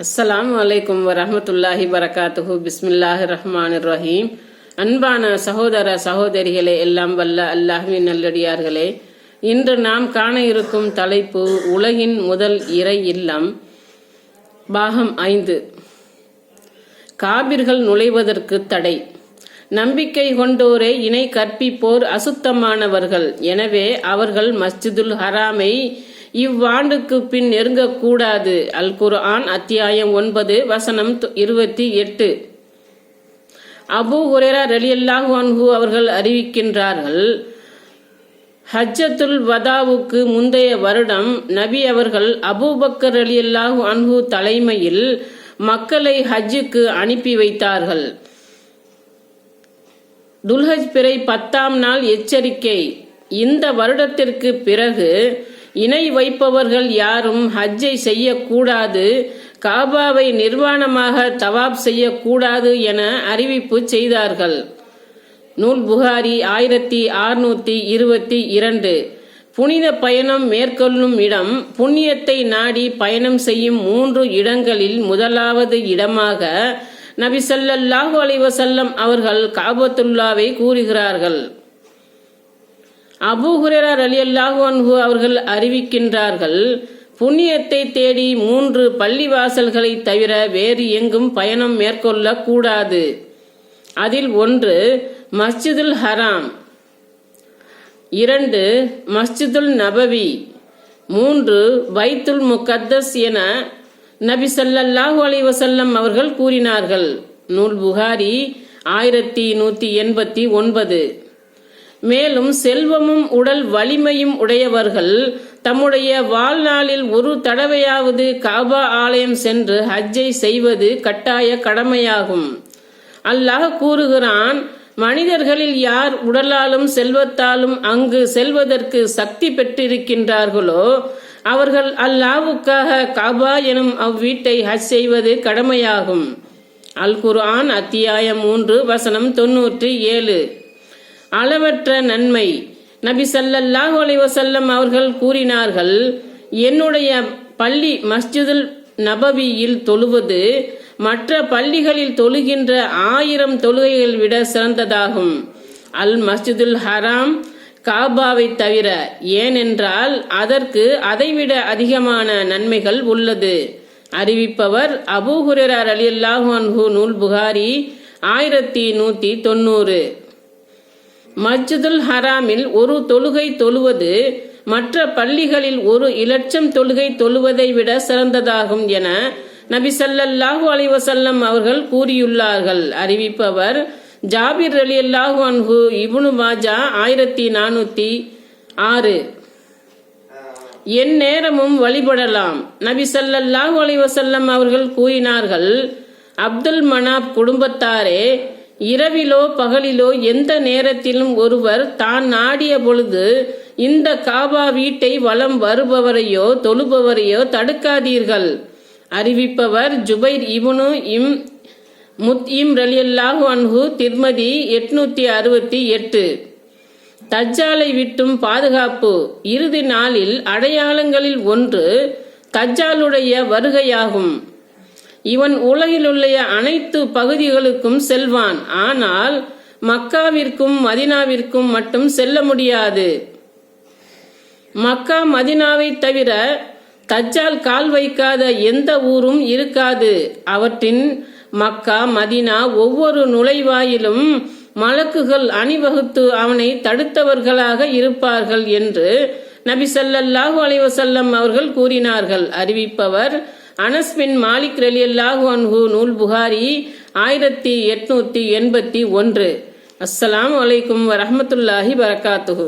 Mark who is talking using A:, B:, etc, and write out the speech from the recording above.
A: அஸ்ஸலாமு அலைக்கும் வரஹ்மத்துல்லாஹி வரகாத்துஹு. பிஸ்மில்லாஹிர் ரஹ்மானிர் ரஹீம். அன்பான சகோதர சகோதரிகளே, எல்லாம் வல்ல அல்லாஹ்வின் நல்லடியார்களே, இன்று நாம் காண இருக்கும் தலைப்பு உலகின் முதல் இறை இல்லம், பாகம் 5. காபிர்கள் நுழைவதற்கு தடை. நம்பிக்கை கொண்டோரே இணை கற்பிப்போர் அசுத்தமானவர்கள். எனவே அவர்கள் மஸ்ஜிதுல் ஹராமை இவ்வாண்டுக்கு பின் நெருங்கக்கூடாது. அல் குர்ஆன் அத்தியாயம் 9 வசனம் 28. அபூ ஹுரைரா ரலியல்லாஹு அன்ஹு அவர்கள் அறிவிக்கின்றார்கள், ஹஜ்ஜத்துல் வதாவுக்கு முந்தைய வருடம் நபி அவர்கள் அபூபக்கர் ரலியல்லாஹு அன்ஹு தலைமையில் மக்களை ஹஜ்ஜுக்கு அனுப்பி வைத்தார்கள். துல்ஹஜ் பிறை 10ஆம் நாள் எச்சரிக்கை. இந்த வருடத்திற்கு பிறகு இணை வைப்பவர்கள் யாரும் ஹஜ்ஜை செய்யக்கூடாது, காபாவை நிர்வாணமாக தவாப் செய்யக்கூடாது என அறிவிப்பு செய்தார்கள். நூல் புகாரி 1622. புனித பயணம் மேற்கொள்ளும் இடம். புண்ணியத்தை நாடி பயணம் செய்யும் 3 இடங்களில் முதலாவது இடமாக நபி ஸல்லல்லாஹு அலைஹி வஸல்லம் அவர்கள் காபத்துல்லாவை கூறுகிறார்கள். அபூ ஹுரைரா ரலியல்லாஹு அன்ஹு அவர்கள் அறிவிக்கின்றார்கள், புண்ணியத்தை தேடி 3 பள்ளிவாசல்களை தவிர வேறு எங்கும் பயணம் மேற்கொள்ள கூடாது. அதில் 1 மஸ்ஜிதுல் ஹராம், 2 மஸ்ஜிதுல் நபவி, 3 பைத்துல் முகத்தஸ் என நபி ஸல்லல்லாஹு அலைஹி வஸல்லம் அவர்கள் கூறினார்கள். நூல் புகாரி 1189. மேலும் செல்வமும் உடல் வலிமையும் உடையவர்கள் தம்முடைய வாழ்நாளில் ஒரு தடவையாவது காபா ஆலயம் சென்று ஹஜ்ஜை செய்வது கட்டாய கடமையாகும். அல்லாஹ் கூறுகிறான், மனிதர்களில் யார் உடலாலும் செல்வத்தாலும் அங்கு செல்வதற்கு சக்தி பெற்றிருக்கின்றார்களோ அவர்கள் அல்லாஹ்வுக்காக காபா எனும் அவ்வீட்டை ஹஜ் செய்வது கடமையாகும். அல் குர்ஆன் அத்தியாயம் 3 வசனம் 97. அளவற்ற நன்மை. நபி ஸல்லல்லாஹு அலைஹி வஸல்லம் அவர்கள் கூறினார்கள், என்னுடைய பள்ளி மஸ்ஜிதுல் நபவியில் தொழுவது மற்ற பள்ளிகளில் தொழுகின்ற 1000 தொழுகைகள் விட சிறந்ததாகும். அல் மஸ்ஜிதுல் ஹராம் காபாவை தவிர. ஏனென்றால் அதற்கு அதைவிட அதிகமான நன்மைகள் உள்ளது. அறிவிப்பவர் அபூ ஹுரைரா ரலியல்லாஹு அன்ஹு. நூல் புகாரி 1190. மஸ்ஜிதுல் ஹராமில் ஒரு தொழுகை தொழுவது மற்ற பள்ளிகளில் 1,00,000 தொழுகை தொழுவதை விட சிறந்ததாகும் என நபி ஸல்லல்லாஹு அலைஹி வஸல்லம் அவர்கள் கூறியுள்ளார்கள். அறிவிப்பவர் ஜாபிர் ரலியல்லாஹு அன்ஹு. இப்னு மாஜா 1406. என் நேரமும் வழிபடலாம். நபி ஸல்லல்லாஹு அலைஹி வஸல்லம் அவர்கள் கூறினார்கள், அப்துல் மனாப் குடும்பத்தாரே, இரவிலோ பகலிலோ எந்த நேரத்திலும் ஒருவர் தான் நாடிய பொழுது இந்த காபா வீட்டை வலம் வருபவரையோ தொழுபவரையோ தடுக்காதீர்கள். அறிவிப்பவர் ஜுபைர் இப்னு முத்இம் ரலியல்லாஹு அன்ஹு. திர்மதி 868. தஜ்ஜாலை விட்டும் பாதுகாப்பு. இறுதி நாளில் அடையாளங்களில் 1 தஜ்ஜாலுடைய வருகையாகும். இவன் உலகிலுள்ள அனைத்து பகுதிகளுக்கும் செல்வான். ஆனால் மக்காவிற்கும் மதினாவிற்கும் மட்டும் செல்ல முடியாது. மக்கா மதினாவை தவிர தஜ்ஜால் கால் வைக்காத எந்த ஊரும் இருக்காது. அவற்றின் மக்கா மதினா ஒவ்வொரு நுழைவாயிலும் மலக்குகள் அணிவகுத்து அவனை தடுத்தவர்களாக இருப்பார்கள் என்று நபி ஸல்லல்லாஹு அலைஹி வஸல்லம் அவர்கள் கூறினார்கள். அறிவிப்பவர் அனஸ் பின் மாலிக் ரலியல்லாஹு அன்ஹு. நூல் புகாரி 1881. அஸ்ஸலாமு அலைக்கும் வரஹ்மத்துல்லாஹி வரகாத்துஹு.